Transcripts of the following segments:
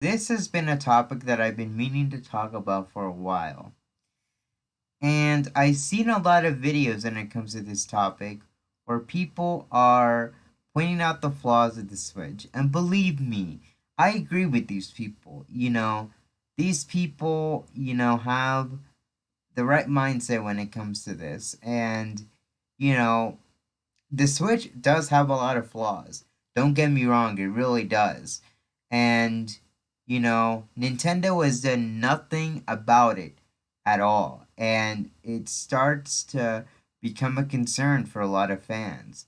This has been a topic that I've been meaning to talk about for a while. And I've seen a lot of videos when it comes to this topic where people are pointing out the flaws of the Switch. And believe me, I agree with these people. These people, have the right mindset when it comes to this. And, you know, the Switch does have a lot of flaws. Don't get me wrong, it really does. And, Nintendo has done nothing about it at all. And it starts to become a concern for a lot of fans.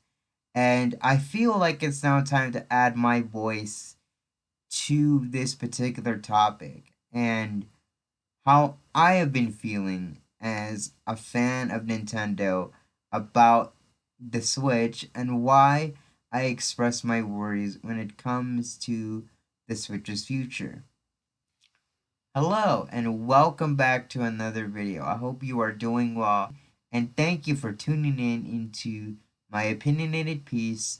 And I feel like it's now time to add my voice to this particular topic and how I have been feeling as a fan of Nintendo about the Switch and why I express my worries when it comes to the Switch's future. Hello and welcome back to another video. I hope you are doing well and thank you for tuning in into my opinionated piece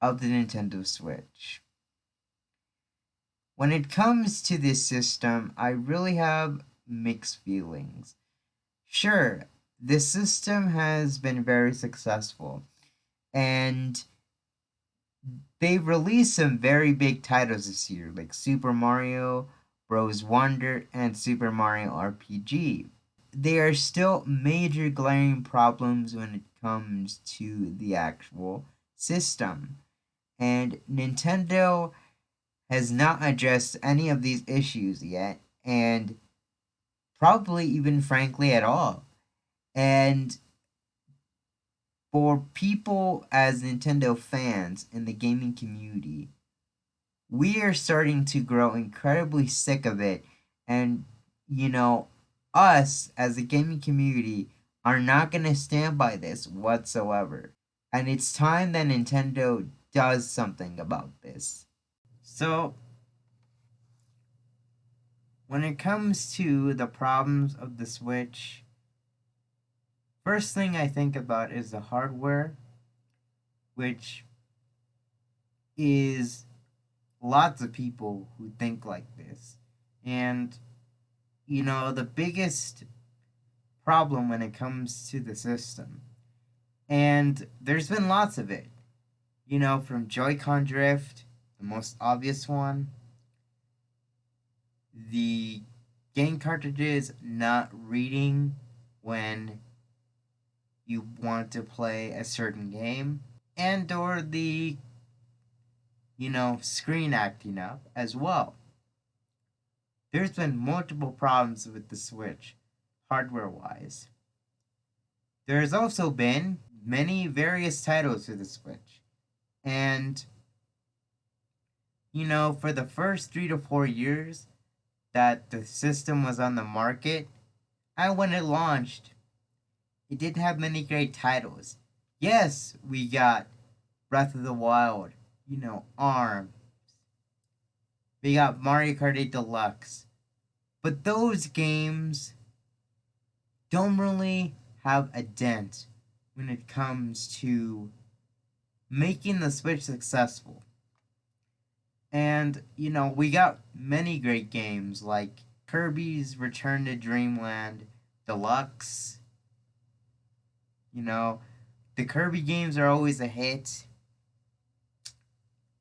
of the Nintendo Switch. When it comes to this system, I really have mixed feelings. Sure, this system has been very successful and they released some very big titles this year, like Super Mario Bros. Wonder and Super Mario RPG. There are still major glaring problems when it comes to the actual system, and Nintendo has not addressed any of these issues yet, and probably even frankly at all. And for people as Nintendo fans in the gaming community, we are starting to grow incredibly sick of it. And, you know, us as a gaming community are not going to stand by this whatsoever. And it's time that Nintendo does something about this. So, when it comes to the problems of the Switch, first thing I think about is the hardware, which is lots of people who think like this. And, the biggest problem when it comes to the system. And there's been lots of it. From Joy-Con drift, the most obvious one, the game cartridges not reading when you want to play a certain game, and or the, screen acting up as well. There's been multiple problems with the Switch, hardware wise. There's also been many various titles for the Switch. And, for the first 3 to 4 years that the system was on the market, and when it launched, it didn't have many great titles. Yes, we got Breath of the Wild, ARM, we got Mario Kart 8 Deluxe. But those games don't really have a dent when it comes to making the Switch successful. And, we got many great games like Kirby's Return to Dreamland Deluxe. The Kirby games are always a hit.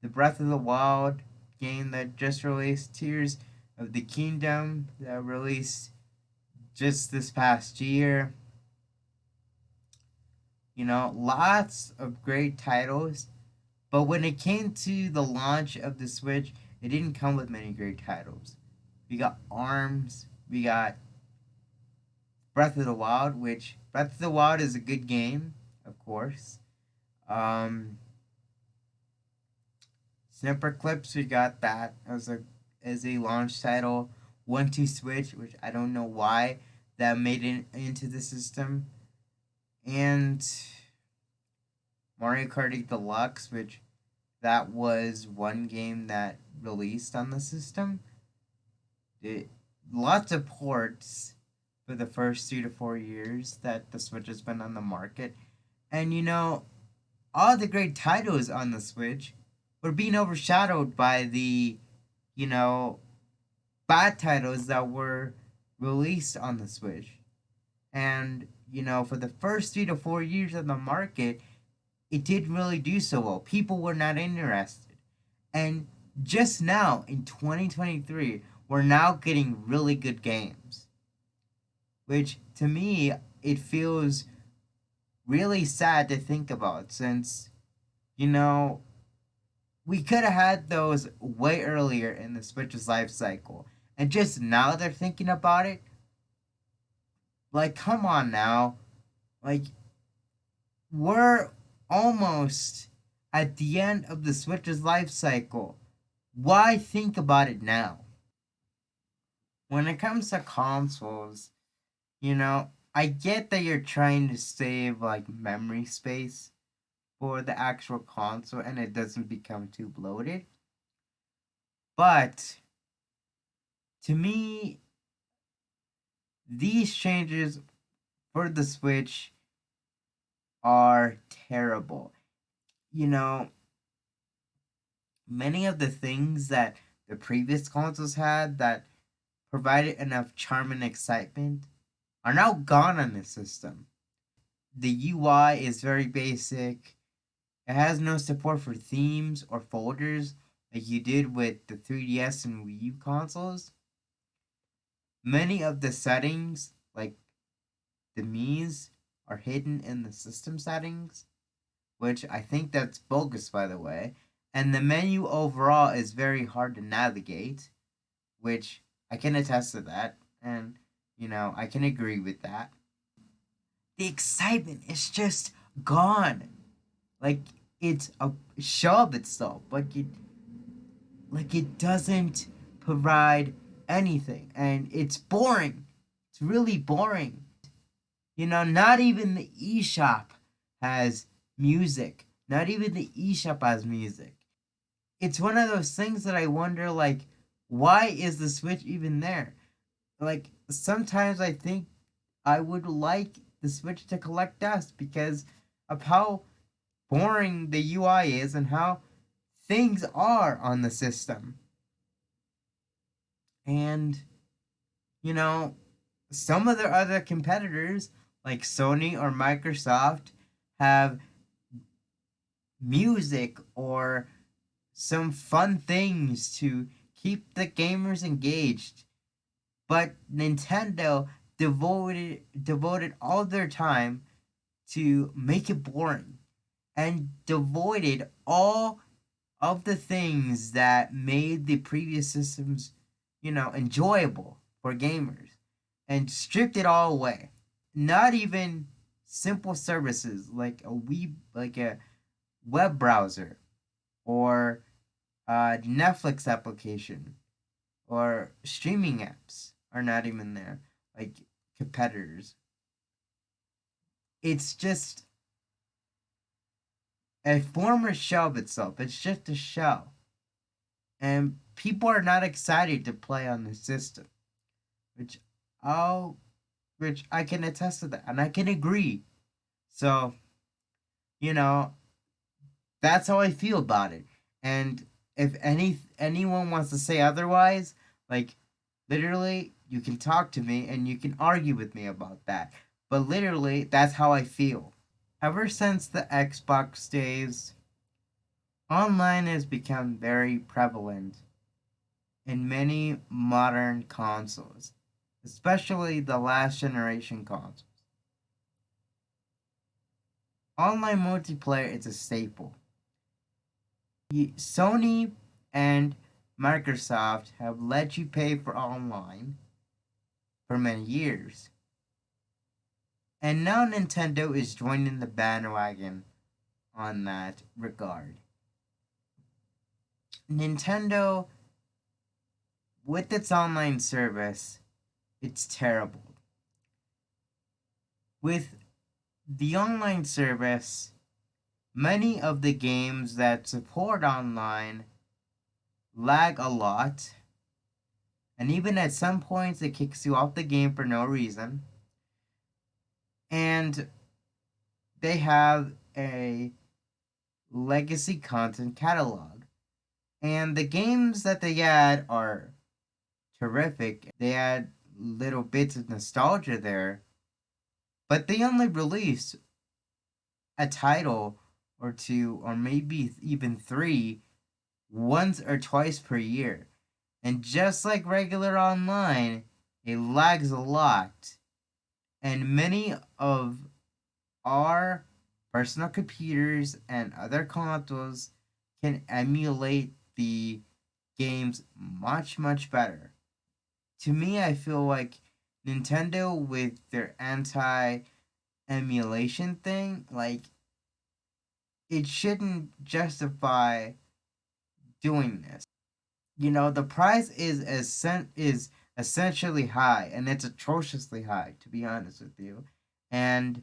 The Breath of the Wild game that just released, Tears of the Kingdom, that released just this past year. Lots of great titles. But when it came to the launch of the Switch, it didn't come with many great titles. We got ARMS, we got Breath of the Wild, which Breath of the Wild is a good game, of course. Snipper Clips, we got that as a launch title. 1-2 Switch, which I don't know why that made it into the system. And Mario Kart 8 Deluxe, which that was one game that released on the system. Lots of ports for the first 3 to 4 years that the Switch has been on the market. And all the great titles on the Switch were being overshadowed by the, you know, bad titles that were released on the Switch. And, for the first 3 to 4 years of the market, it didn't really do so well. People were not interested. And just now, in 2023, we're now getting really good games. Which, to me, it feels really sad to think about since, you know, we could have had those way earlier in the Switch's life cycle. And just now they're thinking about it, like, come on now. Like, we're almost at the end of the Switch's life cycle. Why think about it now? When it comes to consoles, I get that you're trying to save like memory space for the actual console and it doesn't become too bloated. But to me, these changes for the Switch are terrible. You know, many of the things that the previous consoles had that provided enough charm and excitement are now gone on this system. The UI is very basic. It has no support for themes or folders like you did with the 3DS and Wii U consoles. Many of the settings, like the Mii's, are hidden in the system settings, which I think that's bogus, by the way. And the menu overall is very hard to navigate, which I can attest to that. And, I can agree with that. The excitement is just gone. Like, it's a shell of itself. Like it doesn't provide anything. And it's boring. It's really boring. Not even the eShop has music. Not even the eShop has music. It's one of those things that I wonder, like, why is the Switch even there? Like, sometimes I think I would like the Switch to collect dust because of how boring the UI is and how things are on the system. And, you know, some of their other competitors, like Sony or Microsoft, have music or some fun things to keep the gamers engaged. But Nintendo devoted all their time to make it boring and devoided all of the things that made the previous systems, enjoyable for gamers and stripped it all away. Not even simple services like a web browser or a Netflix application or streaming apps are not even there, like competitors. It's just a former shell of itself. It's just a shell. And people are not excited to play on the system, which I'll which I can attest to that and I can agree. So, you know, that's how I feel about it. And if anyone wants to say otherwise, like literally you can talk to me and you can argue with me about that. But literally that's how I feel. Ever since the Xbox days, online has become very prevalent in many modern consoles, especially the last generation consoles. Online multiplayer is a staple. Sony and Microsoft have let you pay for online for many years. And now Nintendo is joining the bandwagon on that regard. Nintendo, with its online service, it's terrible. With the online service, many of the games that support online lag a lot, and even at some points it kicks you off the game for no reason. And they have a legacy content catalog. And the games that they add are terrific. They had little bits of nostalgia there, but they only released a title or two, or maybe even three, once or twice per year. And just like regular online, it lags a lot. And many of our personal computers and other consoles can emulate the games much, much better. To me, I feel like Nintendo, with their anti emulation thing, like, it shouldn't justify doing this. The price is essentially high, and it's atrociously high, to be honest with you. And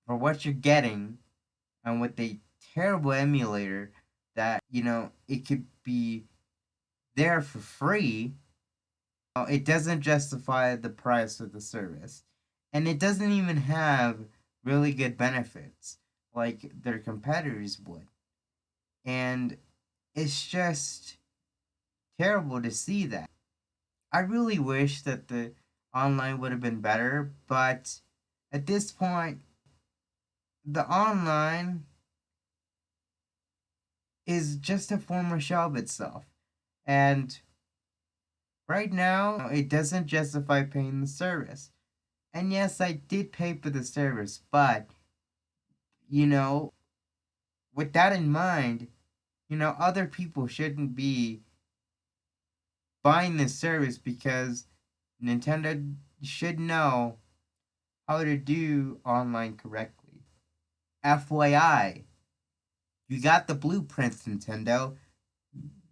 for what you're getting, and with a terrible emulator that it could be there for free, it doesn't justify the price of the service, and it doesn't even have really good benefits like their competitors would. And it's just terrible to see that. I really wish that the online would have been better, but at this point, the online is just a former shell of itself. And right now, it doesn't justify paying the service. And yes, I did pay for the service, but, you know, with that in mind, other people shouldn't be buying this service because Nintendo should know how to do online correctly. FYI, you got the blueprints, Nintendo,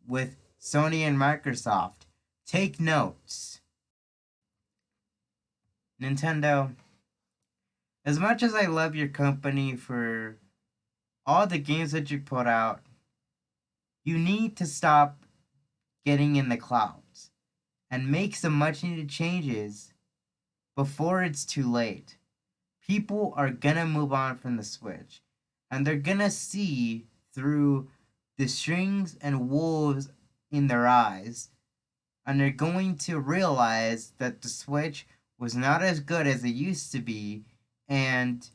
with Sony and Microsoft. Take notes. Nintendo, as much as I love your company for all the games that you put out, you need to stop getting in the clouds and make some much needed changes before it's too late. People are gonna move on from the Switch, and they're gonna see through the strings and wolves in their eyes, and they're going to realize that the Switch was not as good as it used to be, and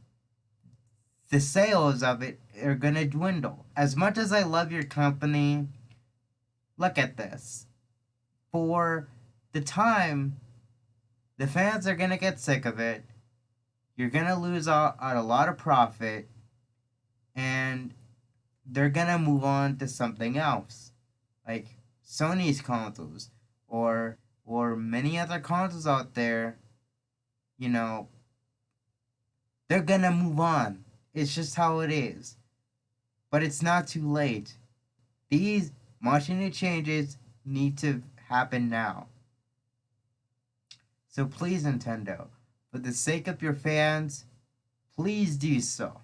the sales of it are gonna dwindle. As much as I love your company, look at this. For the time, the fans are gonna get sick of it. You're gonna lose out on a lot of profit, and they're gonna move on to something else, like Sony's consoles, or many other consoles out there. You know, they're gonna move on. It's just how it is. But it's not too late. These much needed changes need to happen now. So please, Nintendo, for the sake of your fans, please do so.